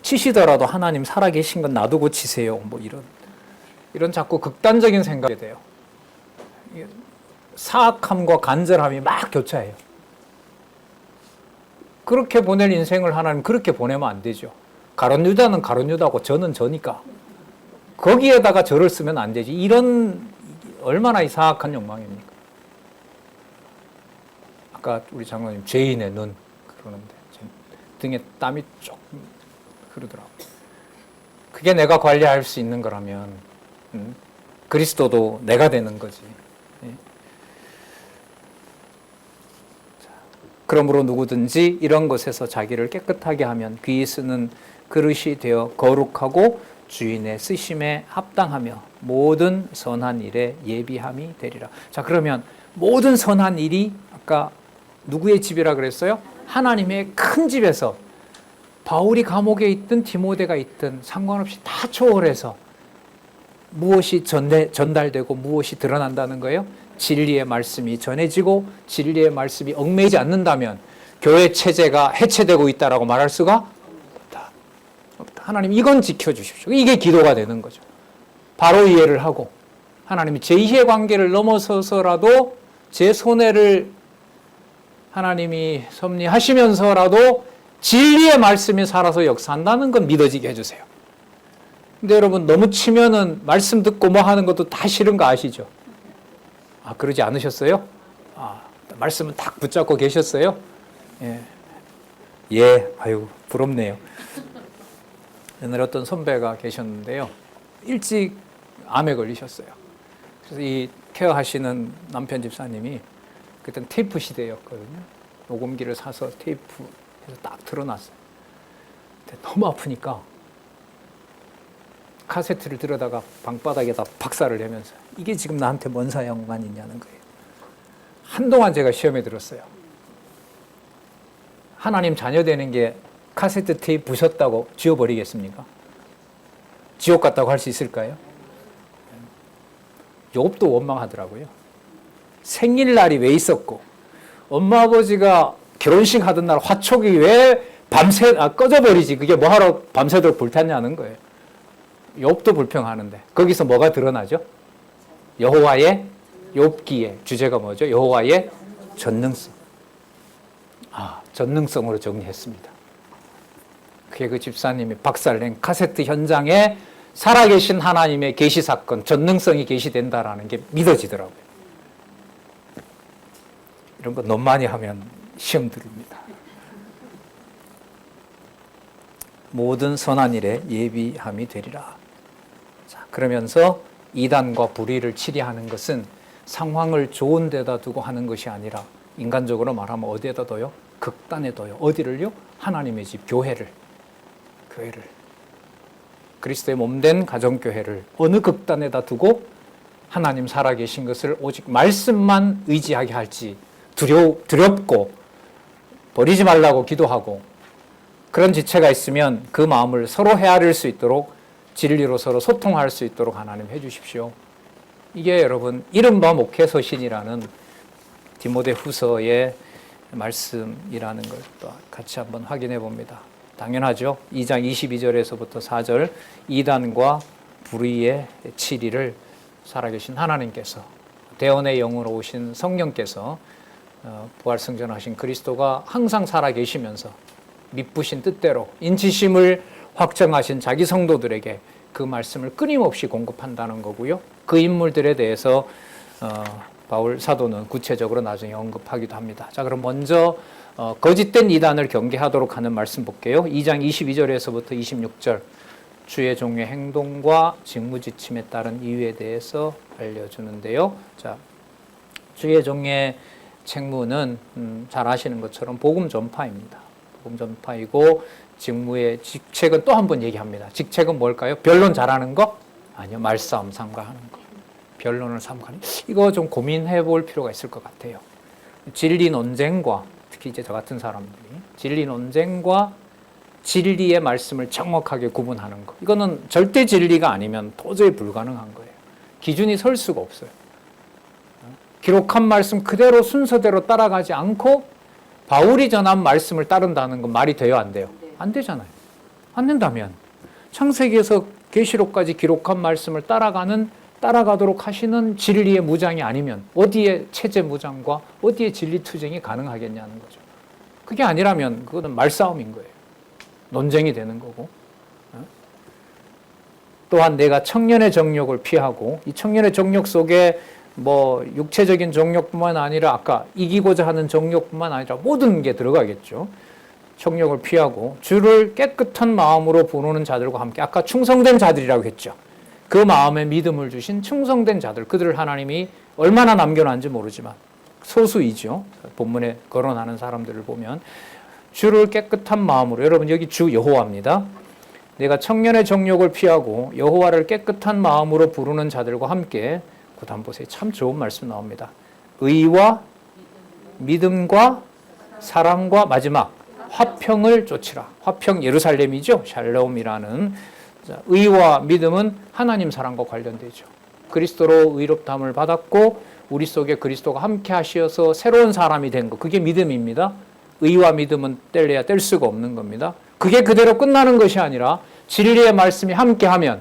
치시더라도 하나님 살아계신 건 놔두고 치세요. 뭐 이런 자꾸 극단적인 생각이 돼요. 사악함과 간절함이 막 교차해요. 그렇게 보낼 인생을 하나님 그렇게 보내면 안 되죠. 가룟 유다는 가룟 유다고 저는 저니까 거기에다가 저를 쓰면 안 되지. 이런 얼마나 이 사악한 욕망입니까? 아까 우리 장로님 죄인의 눈 그러는데 등에 땀이 조금 흐르더라고요. 그게 내가 관리할 수 있는 거라면 그리스도도 내가 되는 거지. 그러므로 누구든지 이런 것에서 자기를 깨끗하게 하면 귀 쓰는 그릇이 되어 거룩하고 주인의 쓰심에 합당하며 모든 선한 일에 예비함이 되리라. 자, 그러면 모든 선한 일이 아까 누구의 집이라 그랬어요? 하나님의 큰 집에서 바울이 감옥에 있든 디모데가 있든 상관없이 다 초월해서 무엇이 전달되고 무엇이 드러난다는 거예요? 진리의 말씀이 전해지고 진리의 말씀이 얽매이지 않는다면 교회 체제가 해체되고 있다라고 말할 수가 없다. 하나님 이건 지켜주십시오. 이게 기도가 되는 거죠. 바로 이해를 하고 하나님이 제2의 관계를 넘어서서라도 제 손해를 하나님이 섭리하시면서라도 진리의 말씀이 살아서 역사한다는 건 믿어지게 해주세요. 근데 여러분 너무 치면은 말씀 듣고 뭐 하는 것도 다 싫은 거 아시죠? 아, 그러지 않으셨어요? 아, 말씀은 딱 붙잡고 계셨어요? 예, 아유, 부럽네요. 옛날에 어떤 선배가 계셨는데요. 일찍 암에 걸리셨어요. 그래서 이 케어하시는 남편 집사님이 그때는 테이프 시대였거든요. 녹음기를 사서 테이프에서 딱 틀어놨어요. 근데 너무 아프니까 카세트를 들여다가 방바닥에다 박살을 내면서 이게 지금 나한테 뭔 상관이 있냐는 거예요. 한동안 제가 시험에 들었어요. 하나님 자녀 되는 게 카세트 테이프 부셨다고 지워버리겠습니까? 지옥 같다고 할 수 있을까요? 욥도 원망하더라고요. 생일날이 왜 있었고 엄마 아버지가 결혼식 하던 날 화촉이 왜 꺼져버리지 그게 뭐하러 밤새도록 불탔냐는 거예요. 욥도 불평하는데 거기서 뭐가 드러나죠? 여호와의 욥기의 주제가 뭐죠? 여호와의 전능성. 아, 전능성으로 정리했습니다. 그게 그 집사님이 박살낸 카세트 현장에 살아계신 하나님의 계시 사건, 전능성이 계시된다라는 게 믿어지더라고요. 이런 거 너무 많이 하면 시험 들립니다. 모든 선한 일에 예비함이 되리라. 자, 그러면서 이단과 불의를 치리하는 것은 상황을 좋은 데다 두고 하는 것이 아니라 인간적으로 말하면 어디에다 둬요? 극단에 둬요. 어디를요? 하나님의 집, 교회를. 그리스도의 몸된 가정교회를 어느 극단에다 두고 하나님 살아계신 것을 오직 말씀만 의지하게 할지 두렵고 버리지 말라고 기도하고 그런 지체가 있으면 그 마음을 서로 헤아릴 수 있도록 진리로 서로 소통할 수 있도록 하나님 해주십시오. 이게 여러분 이른바 목회서신이라는 디모데 후서의 말씀이라는 걸 또 같이 한번 확인해 봅니다. 당연하죠. 2장 22절에서부터 4절 이단과 불의의 치리를 살아계신 하나님께서 대언의 영으로 오신 성령께서 부활승전하신 그리스도가 항상 살아계시면서 미쁘신 뜻대로 인치심을 확정하신 자기 성도들에게 그 말씀을 끊임없이 공급한다는 거고요. 그 인물들에 대해서 바울 사도는 구체적으로 나중에 언급하기도 합니다. 자, 그럼 먼저 거짓된 이단을 경계하도록 하는 말씀 볼게요. 2장 22절에서부터 26절 주의 종의 행동과 직무지침에 따른 이유에 대해서 알려주는데요. 자, 주의 종의 책무는 잘 아시는 것처럼 복음 전파입니다. 복음 전파이고 직무의 직책은 또 한 번 얘기합니다. 직책은 뭘까요? 변론 잘하는 거? 아니요. 말싸움 삼가하는 거. 변론을 삼가하는 거. 이거 좀 고민해 볼 필요가 있을 것 같아요. 진리 논쟁과 특히 이제 저 같은 사람들이 진리 논쟁과 진리의 말씀을 정확하게 구분하는 것. 이거는 절대 진리가 아니면 도저히 불가능한 거예요. 기준이 설 수가 없어요. 기록한 말씀 그대로 순서대로 따라가지 않고 바울이 전한 말씀을 따른다는 건 말이 돼요, 안 돼요? 안 되잖아요. 안 된다면 창세기에서 계시록까지 기록한 말씀을 따라가도록 하시는 진리의 무장이 아니면 어디에 체제 무장과 어디에 진리 투쟁이 가능하겠냐는 거죠. 그게 아니라면 그거는 말싸움인 거예요. 논쟁이 되는 거고. 또한 내가 청년의 정욕을 피하고 이 청년의 정욕 속에 뭐 육체적인 정욕뿐만 아니라 아까 이기고자 하는 정욕뿐만 아니라 모든 게 들어가겠죠. 정욕을 피하고 주를 깨끗한 마음으로 부르는 자들과 함께 아까 충성된 자들이라고 했죠. 그 마음에 믿음을 주신 충성된 자들, 그들을 하나님이 얼마나 남겨놨는지 모르지만 소수이죠. 본문에 거론하는 사람들을 보면 주를 깨끗한 마음으로, 여러분 여기 주 여호와입니다. 내가 청년의 정욕을 피하고 여호와를 깨끗한 마음으로 부르는 자들과 함께, 그 다음 보세요. 참 좋은 말씀 나옵니다. 의와 믿음과 사랑과 마지막 화평을 쫓으라. 화평 예루살렘이죠. 샬롬이라는. 의와 믿음은 하나님 사랑과 관련되죠. 그리스도로 의롭다함을 받았고 우리 속에 그리스도가 함께 하시어서 새로운 사람이 된 것, 그게 믿음입니다. 의와 믿음은 뗄래야 뗄 수가 없는 겁니다. 그게 그대로 끝나는 것이 아니라 진리의 말씀이 함께하면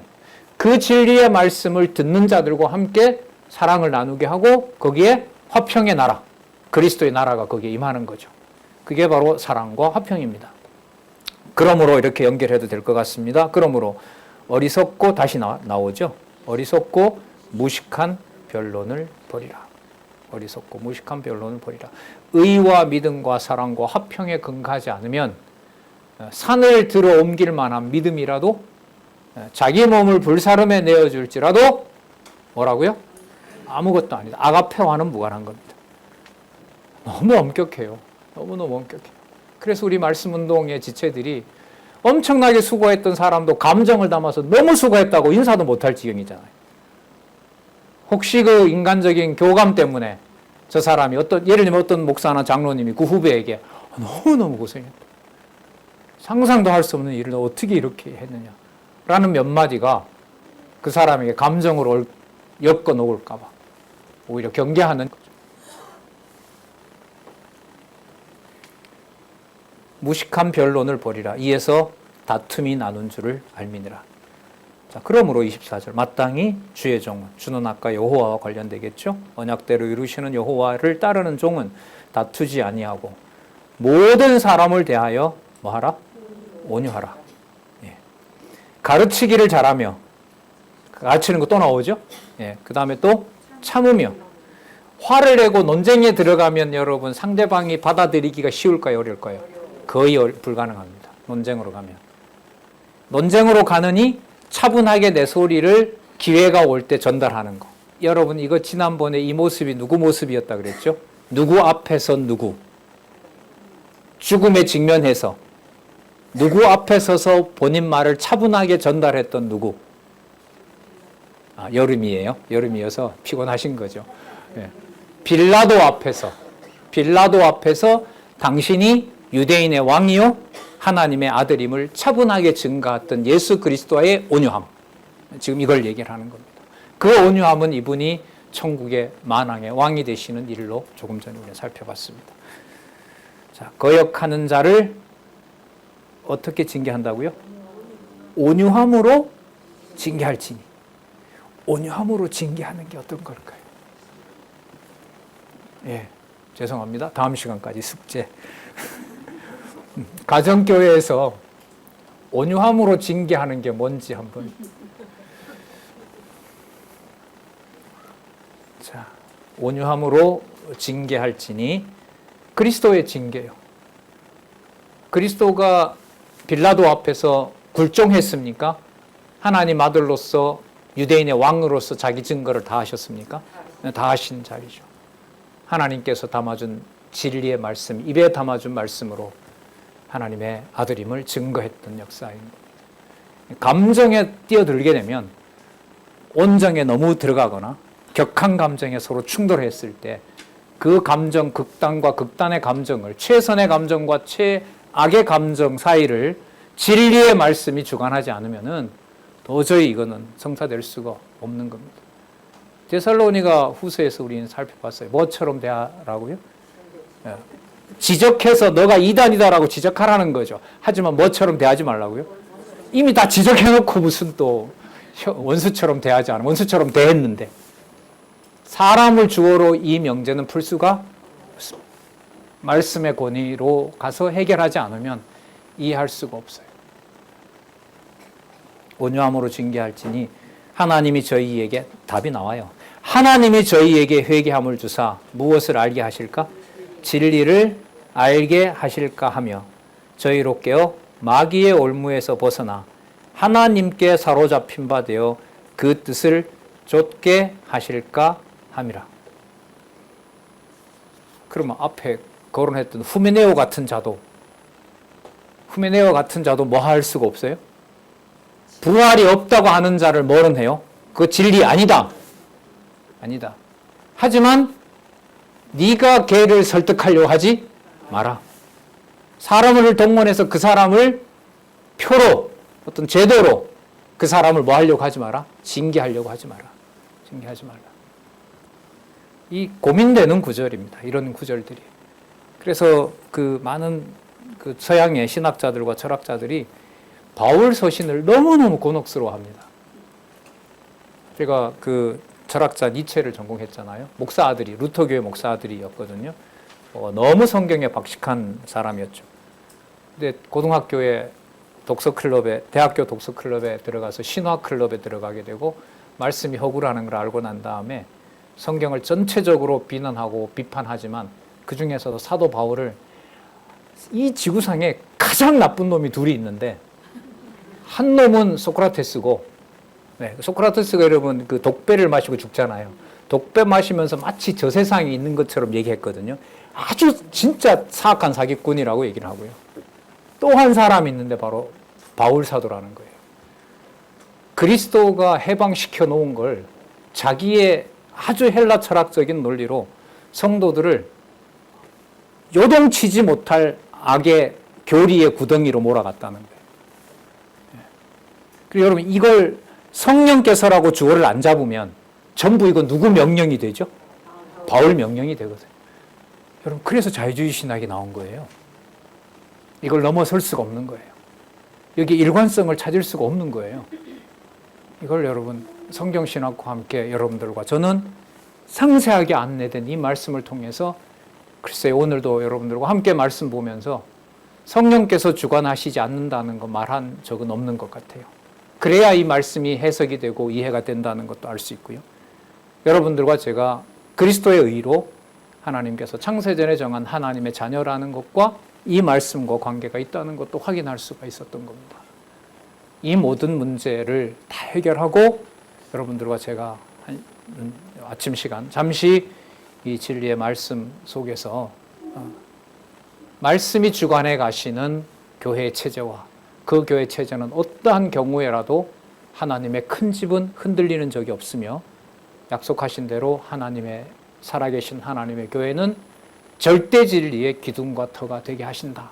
그 진리의 말씀을 듣는 자들과 함께 사랑을 나누게 하고 거기에 화평의 나라, 그리스도의 나라가 거기에 임하는 거죠. 그게 바로 사랑과 화평입니다. 그러므로 이렇게 연결해도 될 것 같습니다. 그러므로 어리석고 다시 나오죠. 어리석고 무식한 변론을 버리라. 어리석고 무식한 변론을 버리라. 의와 믿음과 사랑과 화평에 근거하지 않으면 산을 들어 옮길 만한 믿음이라도 자기 몸을 불사름에 내어줄지라도 뭐라고요? 아무것도 아니다. 아가페와는 무관한 겁니다. 너무 엄격해요. 너무너무 엄격해요. 그래서 우리 말씀운동의 지체들이 엄청나게 수고했던 사람도 감정을 담아서 너무 수고했다고 인사도 못할 지경이잖아요. 혹시 그 인간적인 교감 때문에 저 사람이 예를 들면 어떤 목사나 장로님이 그 후배에게 너무너무 고생했다. 상상도 할 수 없는 일을 어떻게 이렇게 했느냐. 라는 몇 마디가 그 사람에게 감정으로 엮어 놓을까 봐 오히려 경계하는 거죠. 무식한 변론을 버리라. 이에서 다툼이 나눈 줄을 알미니라. 자, 그러므로 24절 마땅히 주의 종은, 주는 아까 여호와와 관련되겠죠. 언약대로 이루시는 여호와를 따르는 종은 다투지 아니하고 모든 사람을 대하여 뭐하라? 온유하라. 예. 가르치기를 잘하며, 가르치는 거 또 나오죠. 예. 그 다음에 또 참으며 화를 내고 논쟁에 들어가면 여러분 상대방이 받아들이기가 쉬울까요? 어려울까요? 거의 불가능합니다. 논쟁으로 가면. 논쟁으로 가느니 차분하게 내 소리를 기회가 올 때 전달하는 거. 여러분 이거 지난번에 이 모습이 누구 모습이었다 그랬죠? 누구 앞에서 누구. 죽음에 직면해서 누구 앞에 서서 본인 말을 차분하게 전달했던 누구. 여름이에요. 여름이어서 피곤하신 거죠. 예. 빌라도 앞에서 당신이 유대인의 왕이요 하나님의 아들임을 차분하게 증거했던 예수 그리스도의 온유함. 지금 이걸 얘기를 하는 겁니다. 그 온유함은 이분이 천국의 만왕의 왕이 되시는 일로 조금 전에 우리가 살펴봤습니다. 자, 거역하는 자를 어떻게 징계한다고요? 온유함으로 징계할지니. 온유함으로 징계하는 게 어떤 걸까요? 예, 죄송합니다. 다음 시간까지 숙제. 가정교회에서 온유함으로 징계하는 게 뭔지 한번. 자, 온유함으로 징계할지니 그리스도의 징계요. 그리스도가 빌라도 앞에서 굴종했습니까? 하나님 아들로서 유대인의 왕으로서 자기 증거를 다 하셨습니까? 다 하신 자리죠. 하나님께서 담아준 진리의 말씀, 입에 담아준 말씀으로 하나님의 아들임을 증거했던 역사입니다. 감정에 뛰어들게 되면 온정에 너무 들어가거나 격한 감정에 서로 충돌했을 때 그 감정, 극단과 극단의 감정을 최선의 감정과 최악의 감정 사이를 진리의 말씀이 주관하지 않으면은 도저히 이거는 성사될 수가 없는 겁니다. 데살로니가 후서에서 우리는 살펴봤어요. 뭐처럼 대하라고요? 지적해서 너가 이단이다라고 지적하라는 거죠. 하지만 뭐처럼 대하지 말라고요? 이미 다 지적해놓고 무슨 또 원수처럼 대하지 않아. 원수처럼 대했는데. 사람을 주어로 이 명제는 풀 수가 없습니다. 말씀의 권위로 가서 해결하지 않으면 이해할 수가 없어요. 온유함으로 징계할지니 하나님이 저희에게 답이 나와요. 하나님이 저희에게 회개함을 주사 무엇을 알게 하실까? 진리를 알게 하실까 하며 저희로 깨어 마귀의 올무에서 벗어나 하나님께 사로잡힌 바 되어 그 뜻을 좇게 하실까 함이라. 그러면 앞에 거론했던 후메네오 같은 자도 뭐 할 수가 없어요? 부활이 없다고 하는 자를 뭐는 해요? 그 진리 아니다. 하지만 네가 걔를 설득하려고 하지 마라. 사람을 동원해서 그 사람을 표로 어떤 제도로 그 사람을 뭐 하려고 하지 마라? 징계하려고 하지 마라. 징계하지 말라. 이 고민되는 구절입니다. 이런 구절들이. 그래서 그 많은 그 서양의 신학자들과 철학자들이 바울 서신을 너무너무 곤혹스러워합니다. 제가 그 철학자 니체를 전공했잖아요. 목사 아들이, 루터교회 목사 아들이었거든요. 너무 성경에 박식한 사람이었죠. 근데 고등학교에 독서클럽에, 대학교 독서클럽에 들어가서 신화클럽에 들어가게 되고 말씀이 허구라는 걸 알고 난 다음에 성경을 전체적으로 비난하고 비판하지만 그 중에서도 사도 바울을 이 지구상에 가장 나쁜 놈이 둘이 있는데 한 놈은 소크라테스고, 소크라테스가 여러분 그 독배를 마시고 죽잖아요. 독배 마시면서 마치 저 세상에 있는 것처럼 얘기했거든요. 아주 진짜 사악한 사기꾼이라고 얘기를 하고요. 또 한 사람이 있는데 바로 바울 사도라는 거예요. 그리스도가 해방시켜 놓은 걸 자기의 아주 헬라 철학적인 논리로 성도들을 요동치지 못할 악의 교리의 구덩이로 몰아갔다는 거예요. 그리고 여러분 이걸 성령께서라고 주어를 안 잡으면 전부 이거 누구 명령이 되죠? 바울 명령이 되거든요. 여러분 그래서 자유주의 신학이 나온 거예요. 이걸 넘어설 수가 없는 거예요. 여기 일관성을 찾을 수가 없는 거예요. 이걸 여러분 성경신학과 함께 여러분들과 저는 상세하게 안내된 이 말씀을 통해서 글쎄요 오늘도 여러분들과 함께 말씀 보면서 성령께서 주관하시지 않는다는 거 말한 적은 없는 것 같아요. 그래야 이 말씀이 해석이 되고 이해가 된다는 것도 알 수 있고요. 여러분들과 제가 그리스도의 의로 하나님께서 창세전에 정한 하나님의 자녀라는 것과 이 말씀과 관계가 있다는 것도 확인할 수가 있었던 겁니다. 이 모든 문제를 다 해결하고 여러분들과 제가 아침 시간 잠시 이 진리의 말씀 속에서 말씀이 주관해 가시는 교회의 체제와 그 교회 체제는 어떠한 경우에라도 하나님의 큰 집은 흔들리는 적이 없으며 약속하신 대로 하나님의 살아계신 하나님의 교회는 절대 진리의 기둥과 터가 되게 하신다.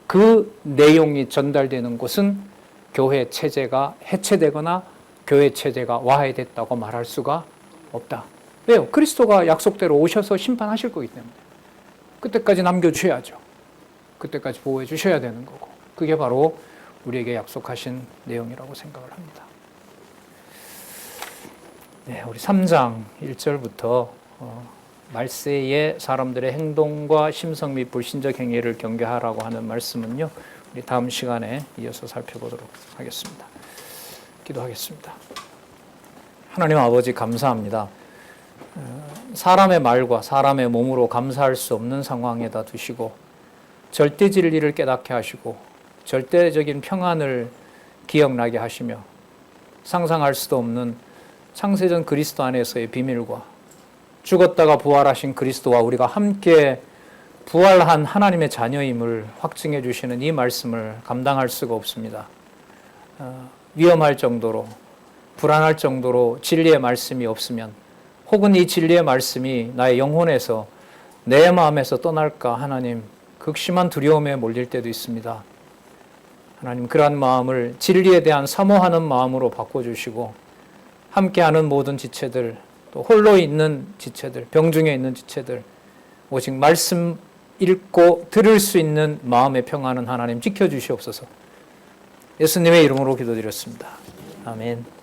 그 내용이 전달되는 곳은 교회 체제가 해체되거나 교회 체제가 와해됐다고 말할 수가 없다. 왜요? 그리스도가 약속대로 오셔서 심판하실 거기 때문에. 그때까지 남겨주셔야죠. 그때까지 보호해 주셔야 되는 거고. 그게 바로 우리에게 약속하신 내용이라고 생각을 합니다. 네, 우리 3장 1절부터 말세의 사람들의 행동과 심성 및 불신적 행위를 경계하라고 하는 말씀은요, 우리 다음 시간에 이어서 살펴보도록 하겠습니다. 기도하겠습니다. 하나님 아버지 감사합니다. 사람의 말과 사람의 몸으로 감사할 수 없는 상황에다 두시고 절대 진리를 깨닫게 하시고 절대적인 평안을 기억나게 하시며 상상할 수도 없는 창세전 그리스도 안에서의 비밀과 죽었다가 부활하신 그리스도와 우리가 함께 부활한 하나님의 자녀임을 확증해 주시는 이 말씀을 감당할 수가 없습니다. 위험할 정도로 불안할 정도로 진리의 말씀이 없으면 혹은 이 진리의 말씀이 나의 영혼에서 내 마음에서 떠날까 하나님 극심한 두려움에 몰릴 때도 있습니다. 하나님 그러한 마음을 진리에 대한 사모하는 마음으로 바꿔주시고 함께하는 모든 지체들 또 홀로 있는 지체들 병중에 있는 지체들 오직 말씀 읽고 들을 수 있는 마음의 평안은 하나님 지켜주시옵소서. 예수님의 이름으로 기도드렸습니다. 아멘.